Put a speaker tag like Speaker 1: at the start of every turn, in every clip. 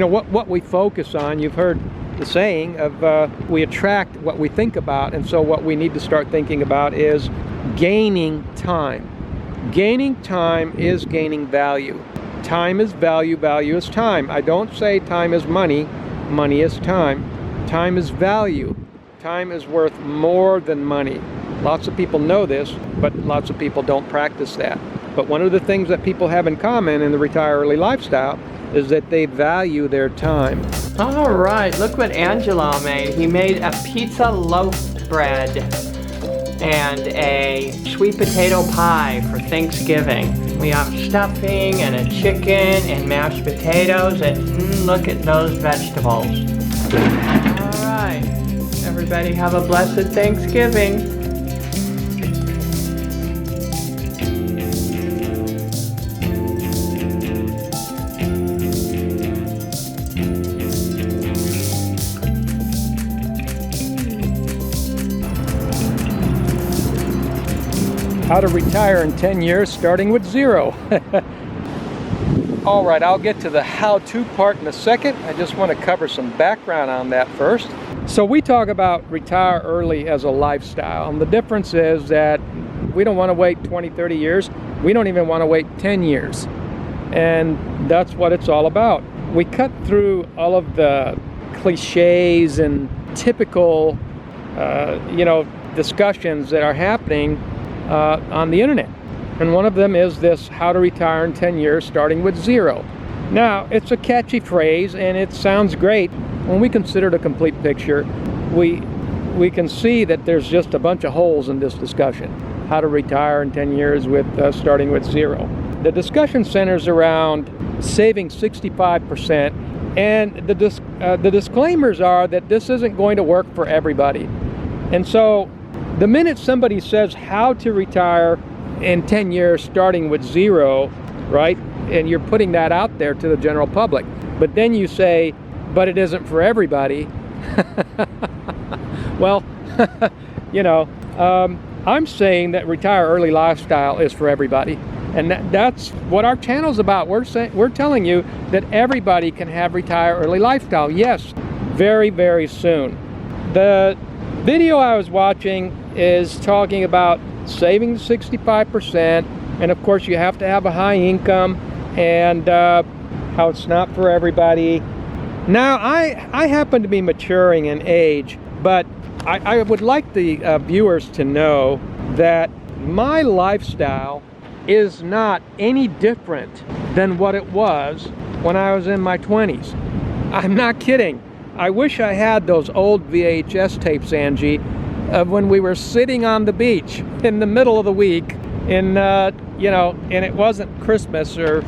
Speaker 1: what we focus on. You've heard the saying of we attract what we think about, and so what we need to start thinking about is gaining time. Gaining time is gaining value. Time is value, value is time. I don't say time is money, money is time. Time is value. Time is worth more than money. Lots of people know this, but lots of people don't practice that. But one of the things that people have in common in the retire early lifestyle is that they value their time.
Speaker 2: All right, look what Angelo made. He made a pizza loaf bread and a sweet potato pie for Thanksgiving. We have stuffing and a chicken and mashed potatoes, and look at those vegetables. All right, everybody have a blessed Thanksgiving.
Speaker 1: How to retire in 10 years starting with zero. All right, I'll get to the how-to part in a second. I just want to cover some background on that first. So we talk about retire early as a lifestyle, and the difference is that we don't want to wait 20, 30 years. We don't even want to wait 10 years. And that's what it's all about. We cut through all of the cliches and typical, discussions that are happening on the internet. And one of them is this: how to retire in 10 years starting with zero. Now, it's a catchy phrase and it sounds great. When we consider the complete picture, we can see that there's just a bunch of holes in this discussion. How to retire in 10 years with starting with zero. The discussion centers around saving 65%, and the disclaimers are that this isn't going to work for everybody. And so the minute somebody says how to retire in 10 years starting with zero, right, and you're putting that out there to the general public, but then you say, but it isn't for everybody. Well, I'm saying that retire early lifestyle is for everybody. And that's what our channel's about. We're telling you that everybody can have retire early lifestyle. Yes, very, very soon. The video I was watching is talking about saving 65%, and of course you have to have a high income, and how it's not for everybody. Now, I happen to be maturing in age, but I would like the viewers to know that my lifestyle is not any different than what it was when I was in my 20s. I'm not kidding. I wish I had those old VHS tapes, Angie, of when we were sitting on the beach in the middle of the week and it wasn't Christmas or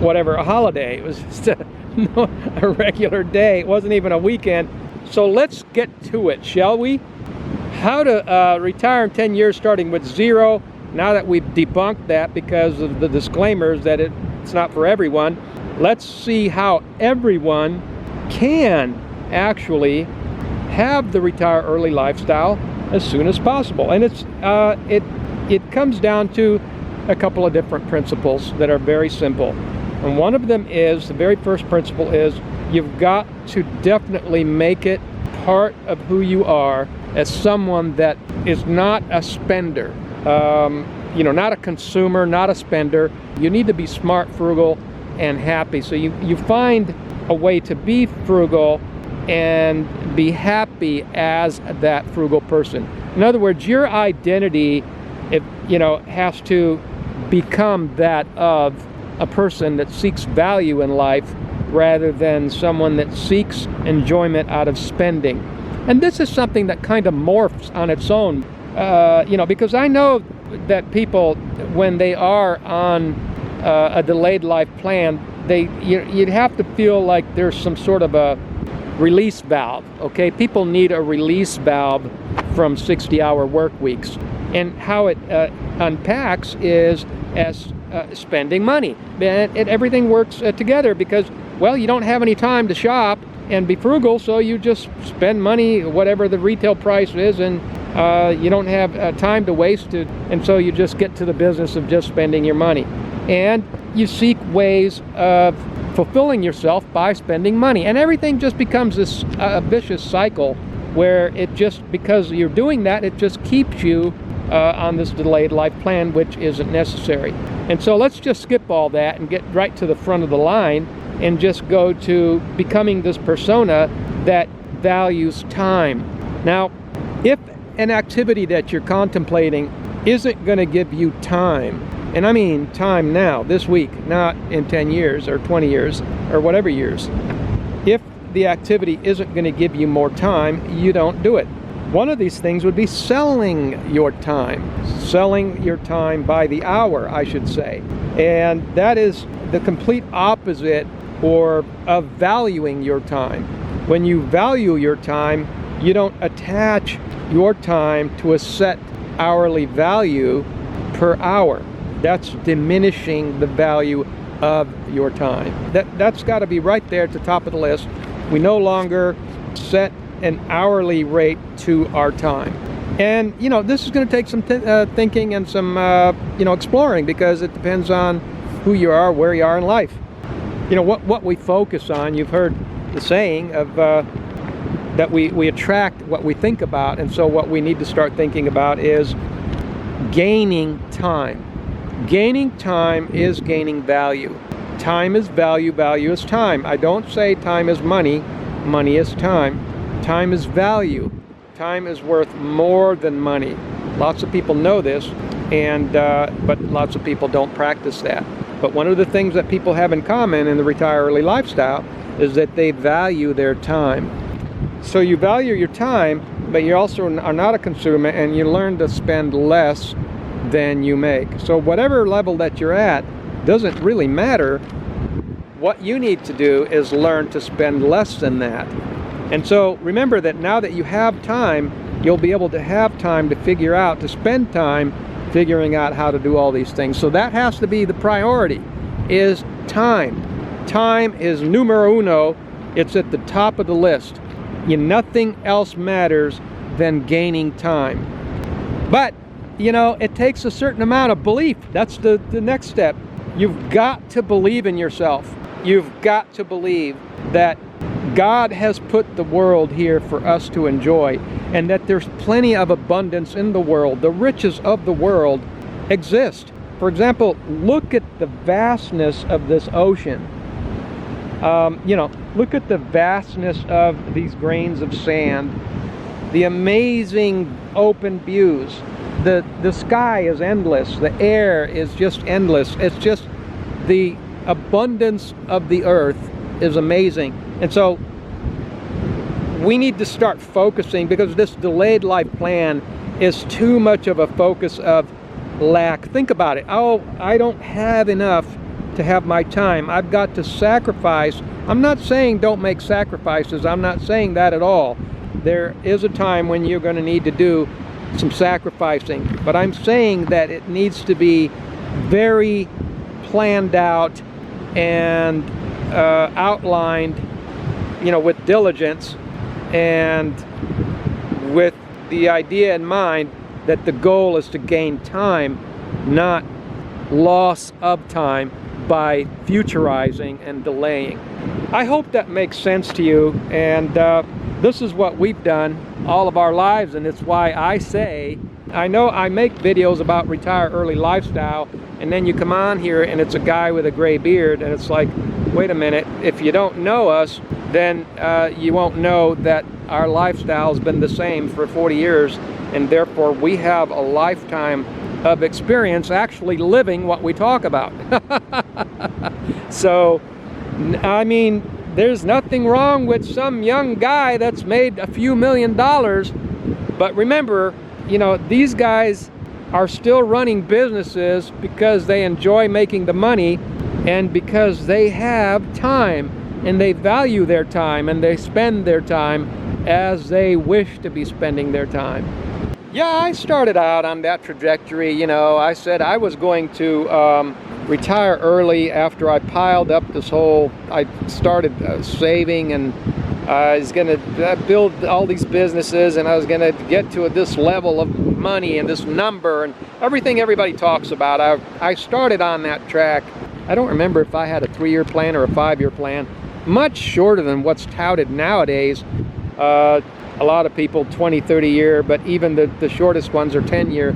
Speaker 1: whatever, a holiday. It was just a regular day. It wasn't even a weekend. So let's get to it, shall we? How to retire in 10 years starting with zero. Now that we've debunked that because of the disclaimers that it's not for everyone, let's see how everyone can actually have the retire early lifestyle as soon as possible. And it comes down to a couple of different principles that are very simple. And one of them is, the very first principle is, you've got to definitely make it part of who you are as someone that is not a spender. Not a consumer, not a spender. You need to be smart, frugal, and happy. So you find a way to be frugal and be happy as that frugal person. In other words, your identity, has to become that of a person that seeks value in life rather than someone that seeks enjoyment out of spending. And this is something that kind of morphs on its own, because I know that people, when they are on a delayed life plan, you'd have to feel like there's some sort of a release valve, okay? People need a release valve from 60-hour work weeks. And how it unpacks is as spending money. And everything works together because, well, you don't have any time to shop and be frugal, so you just spend money, whatever the retail price is, and you don't have time to waste it, and so you just get to the business of just spending your money. And you seek ways of fulfilling yourself by spending money. And everything just becomes this vicious cycle where it just, because you're doing that, it just keeps you on this delayed life plan, which isn't necessary. And so let's just skip all that and get right to the front of the line and just go to becoming this persona that values time. Now, if an activity that you're contemplating isn't going to give you time, and I mean time now, this week, not in 10 years or 20 years or whatever years, if the activity isn't going to give you more time, you don't do it. One of these things would be selling your time by the hour, I should say. And that is the complete opposite of valuing your time. When you value your time, you don't attach your time to a set hourly value per hour. That's diminishing the value of your time. That's got to be right there at the top of the list. We no longer set an hourly rate to our time. And, this is going to take some thinking and some, exploring, because it depends on who you are, where you are in life. What we focus on, you've heard the saying of that we attract what we think about, and so what we need to start thinking about is gaining time. Gaining time is gaining value. Time is value, value is time. I don't say time is money, money is time. Time is value. Time is worth more than money. Lots of people know this, but lots of people don't practice that. But one of the things that people have in common in the retire early lifestyle is that they value their time. So you value your time, but you also are not a consumer, and you learn to spend less than you make. So whatever level that you're at doesn't really matter. What you need to do is learn to spend less than that. And so remember that now that you have time, you'll be able to have time to spend time figuring out how to do all these things. So that has to be the priority, is time. Time is numero uno. It's at the top of the list. Nothing else matters than gaining time. But, it takes a certain amount of belief. That's the next step. You've got to believe in yourself. You've got to believe that God has put the world here for us to enjoy, and that there's plenty of abundance in the world. The riches of the world exist. For example, look at the vastness of this ocean. Look at the vastness of these grains of sand, the amazing open views. The sky is endless. The air is just endless. It's just the abundance of the earth is amazing. And so we need to start focusing, because this delayed life plan is too much of a focus of lack. Think about it. Oh, I don't have enough to have my time. I've got to sacrifice. I'm not saying don't make sacrifices. I'm not saying that at all. There is a time when you're going to need to do some sacrificing, but I'm saying that it needs to be very planned out and outlined, with diligence, and with the idea in mind that the goal is to gain time, not loss of time by futurizing and delaying. I hope that makes sense to you, and this is what we've done all of our lives, and it's why I say, I know I make videos about retire early lifestyle, and then you come on here and it's a guy with a gray beard, and it's like, wait a minute, if you don't know us, then you won't know that our lifestyle has been the same for 40 years, and therefore we have a lifetime of experience actually living what we talk about. So, I mean, there's nothing wrong with some young guy that's made a few $1 million, but remember, these guys are still running businesses because they enjoy making the money, and because they have time, and they value their time, and they spend their time as they wish to be spending their time. Yeah, I started out on that trajectory. I said I was going to retire early after I piled up I started saving, and I was going to build all these businesses, and I was going to get to this level of money and this number and everything everybody talks about. I started on that track I don't remember if I had a 3-year plan or a 5-year plan. Much shorter than what's touted nowadays. A lot of people 20, 30 year, but even the shortest ones are 10-year,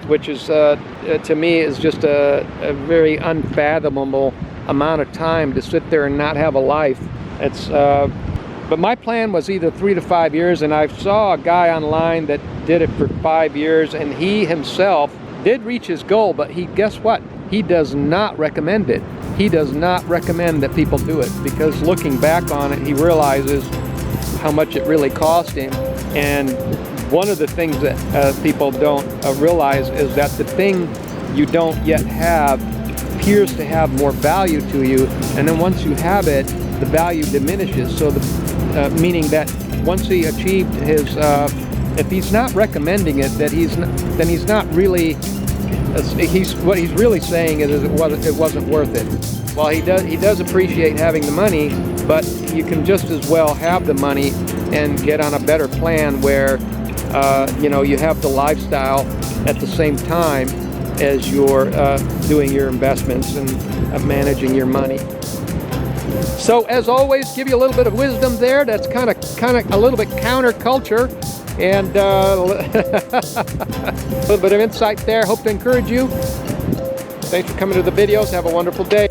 Speaker 1: which is to me is just a very unfathomable amount of time to sit there and not have a life. It's but my plan was either 3 to 5 years, and I saw a guy online that did it for 5 years, and he himself did reach his goal, but guess what? He does not recommend it. He does not recommend that people do it, because looking back on it, he realizes how much it really cost him. And one of the things that people don't realize is that the thing you don't yet have appears to have more value to you, and then once you have it, the value diminishes. So meaning that once he achieved his, if he's not recommending it, then he's not really. What he's really saying is it wasn't worth it. Well, he does appreciate having the money, but you can just as well have the money and get on a better plan where you have the lifestyle at the same time as you're doing your investments and managing your money. So as always, give you a little bit of wisdom there. That's kind of a little bit counterculture, and a little bit of insight there. Hope to encourage you. Thanks for coming to the videos. Have a wonderful day.